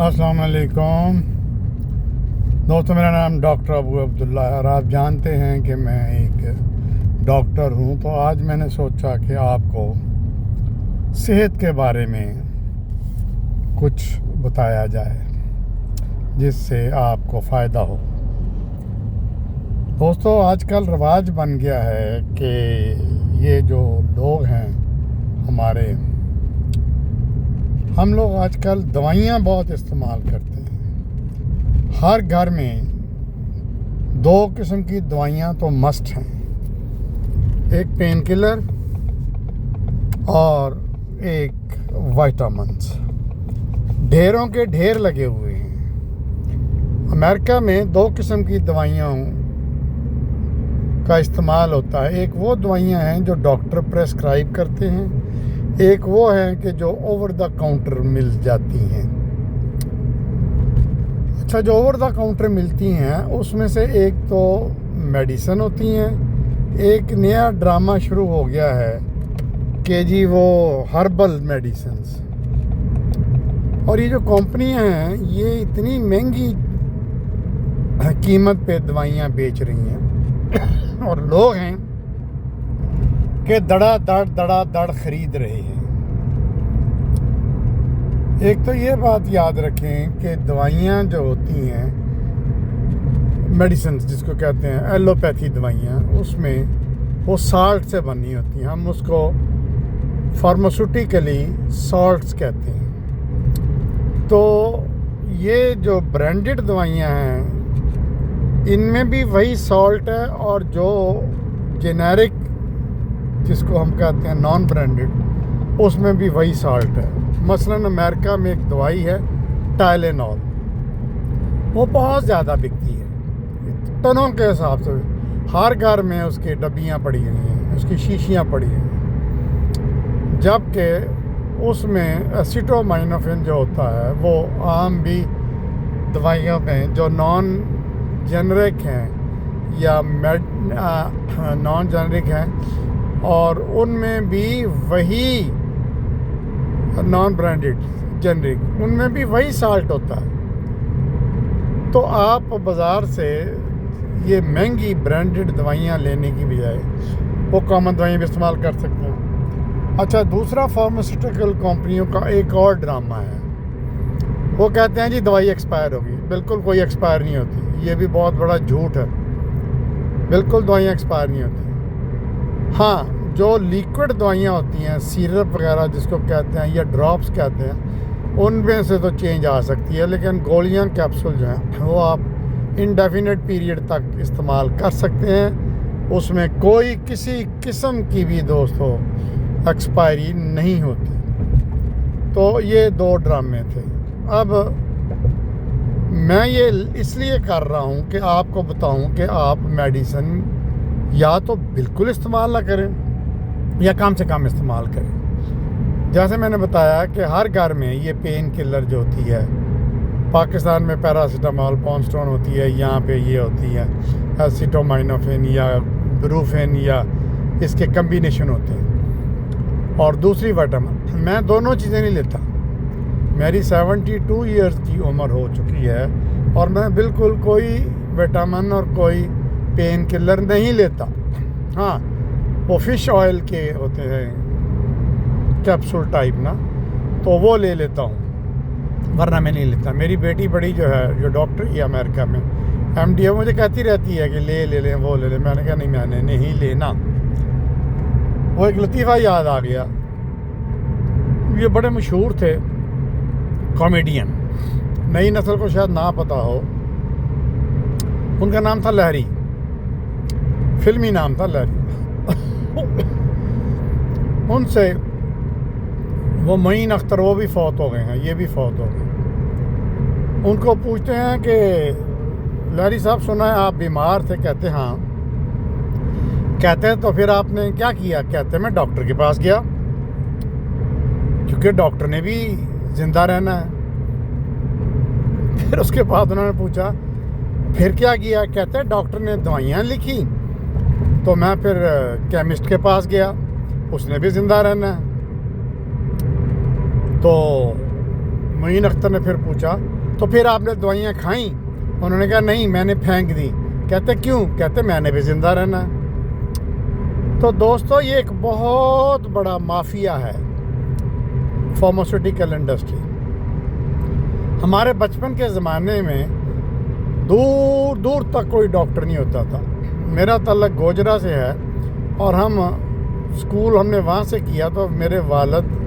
अस्सलाम वालेकुम दोस्तों, मेरा नाम डॉक्टर अबू अब्दुल्ला है और आप जानते हैं कि मैं एक डॉक्टर हूं। तो आज मैंने सोचा कि आपको सेहत के बारे में कुछ बताया जाए जिससे आपको फ़ायदा हो। दोस्तों, आजकल रिवाज बन गया है कि ये जो लोग हैं हम लोग आजकल दवाइयाँ बहुत इस्तेमाल करते हैं। हर घर में 2 किस्म की दवाइयाँ तो मस्ट हैं, एक पेन किलर और एक विटामिन्स। ढेरों के ढेर लगे हुए हैं। अमेरिका में 2 किस्म की दवाइयों का इस्तेमाल होता है। एक वो दवाइयाँ हैं जो डॉक्टर प्रेस्क्राइब करते हैं, एक वो है कि जो ओवर द काउंटर मिल जाती हैं। अच्छा, जो ओवर द काउंटर मिलती हैं उसमें से एक तो मेडिसिन होती हैं, एक नया ड्रामा शुरू हो गया है कि जी वो हर्बल मेडिसिन्स। और ये जो कंपनियां हैं ये इतनी महंगी कीमत पे दवाइयां बेच रही हैं और लोग हैं कि दड़ा खरीद रहे हैं। एक तो ये बात याद रखें कि दवाइयाँ जो होती हैं, मेडिसिन जिसको कहते हैं एलोपैथी दवाइयाँ, उसमें वो साल्ट से बनी होती हैं। हम उसको फार्मास्यूटिकली सॉल्ट्स कहते हैं। तो ये जो ब्रांडेड दवाइयाँ हैं इनमें भी वही सॉल्ट है, और जो जेनेरिक जिसको हम कहते हैं नॉन ब्रांडेड, उसमें भी वही साल्ट है। मसलन अमेरिका में एक दवाई है टाइलेनॉल, वो बहुत ज़्यादा बिकती है टनों के हिसाब से। हर घर में उसकी डब्बियाँ पड़ी हुई हैं, उसकी शीशियाँ पड़ी हुई हैं, जबकि उसमें एसिटोमाइनोफिन जो होता है वो आम भी दवाइयों में जो नॉन जेनरिक हैं या नॉन जेनरिक हैं, और उनमें भी वही नॉन ब्रांडेड जेनरिक, उनमें भी वही साल्ट होता है। तो आप बाज़ार से ये महंगी ब्रांडेड दवाइयाँ लेने की बजाय वो कॉमन दवाइयाँ भी इस्तेमाल कर सकते हैं। अच्छा, दूसरा फार्मास्यूटिकल कंपनियों का एक और ड्रामा है। वो कहते हैं जी दवाई एक्सपायर होगी। बिल्कुल कोई एक्सपायर नहीं होती, ये भी बहुत बड़ा झूठ है। बिल्कुल दवाइयाँ एक्सपायर नहीं होती। हाँ, जो लिक्विड दवाइयाँ होती हैं, सिरप वगैरह जिसको कहते हैं या ड्रॉप्स कहते हैं, उनमें से तो चेंज आ सकती है, लेकिन गोलियाँ कैप्सूल जो हैं वो आप इंडेफिनिट पीरियड तक इस्तेमाल कर सकते हैं। उसमें कोई किसी किस्म की भी दोस्तों एक्सपायरी नहीं होती। तो ये 2 ड्रामे थे। अब मैं ये इसलिए कर रहा हूँ कि आपको बताऊँ कि आप मेडिसिन या तो बिल्कुल इस्तेमाल ना करें या कम से कम इस्तेमाल करें। जैसे मैंने बताया कि हर घर में ये पेन किलर जो होती है, पाकिस्तान में पैरासीटामोल पॉन्स्टोन होती है, यहाँ पे ये होती है एसिटोमाइनोफिन या ब्रूफेन या इसके कम्बिनेशन होते हैं, और दूसरी विटामिन। मैं दोनों चीज़ें नहीं लेता। मेरी 72 ईयर्स की उम्र हो चुकी है और मैं बिल्कुल कोई विटामिन और कोई पेन किलर नहीं लेता। हाँ, वो फ़िश ऑयल के होते हैं कैप्सूल टाइप ना, तो वो ले लेता हूँ, वरना मैं नहीं लेता। मेरी बेटी बड़ी जो है, जो डॉक्टर है अमेरिका में, MD है, मुझे कहती रहती है कि ले लें वो ले लें। मैंने कहा नहीं, मैंने नहीं लेना। वो एक लतीफ़ा याद आ गया। ये बड़े मशहूर थे कॉमेडियन, नई नस्ल को शायद ना पता हो, उनका नाम था लहरी, फिल्मी नाम था लहरी। उनसे वो मोइन अख्तर, वो भी फौत हो गए हैं, ये भी फौत हो गए। उनको पूछते हैं कि लहरी साहब, सुना है आप बीमार थे? कहते हाँ। कहते हैं तो फिर आपने क्या किया? कहते मैं डॉक्टर के पास गया, क्योंकि डॉक्टर ने भी जिंदा रहना है। फिर उसके बाद उन्होंने पूछा फिर क्या किया? कहते हैं डॉक्टर ने दवाइयाँ लिखी, तो मैं फिर केमिस्ट के पास गया, उसने भी ज़िंदा रहना है। तो मोइन अख्तर ने फिर पूछा तो फिर आपने दवाइयाँ खाई? उन्होंने कहा नहीं, मैंने फेंक दी। कहते क्यों? कहते मैंने भी ज़िंदा रहना। तो दोस्तों ये एक बहुत बड़ा माफिया है फार्मास्यूटिकल इंडस्ट्री। हमारे बचपन के ज़माने में दूर दूर तक कोई डॉक्टर नहीं होता था। मेरा ताल्लुक गोजरा से है और हम स्कूल हमने वहाँ से किया, तो मेरे वालिद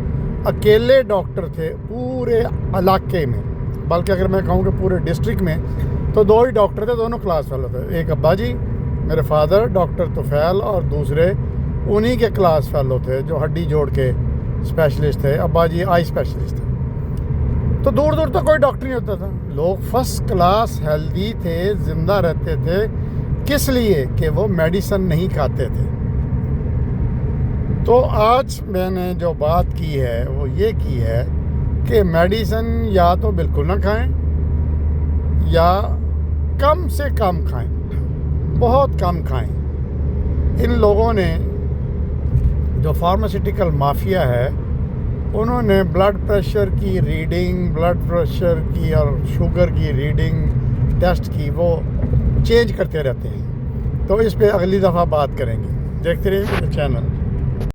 अकेले डॉक्टर थे पूरे इलाके में, बल्कि अगर मैं कहूँ कि पूरे डिस्ट्रिक्ट में तो 2 ही डॉक्टर थे, दोनों क्लास फेलो थे। एक अब्बा जी मेरे फादर डॉक्टर तुफैल, और दूसरे उन्हीं के क्लास फेलो थे जो हड्डी जोड़ के स्पेशलिस्ट थे। अब्बा जी आई स्पेशलिस्ट थे। तो दूर दूर तक कोई डॉक्टर नहीं होता था। लोग फर्स्ट क्लास हेल्दी थे, ज़िंदा रहते थे। किस लिए? कि वो मेडिसिन नहीं खाते थे। तो आज मैंने जो बात की है वो ये की है कि मेडिसिन या तो बिल्कुल ना खाएं या कम से कम खाएं, बहुत कम खाएं। इन लोगों ने, जो फार्मास्यूटिकल माफिया है, उन्होंने ब्लड प्रेशर की रीडिंग, ब्लड प्रेशर की और शुगर की रीडिंग टेस्ट की वो चेंज करते रहते हैं। तो इस पे अगली दफ़ा बात करेंगे। देखते रहिए चैनल।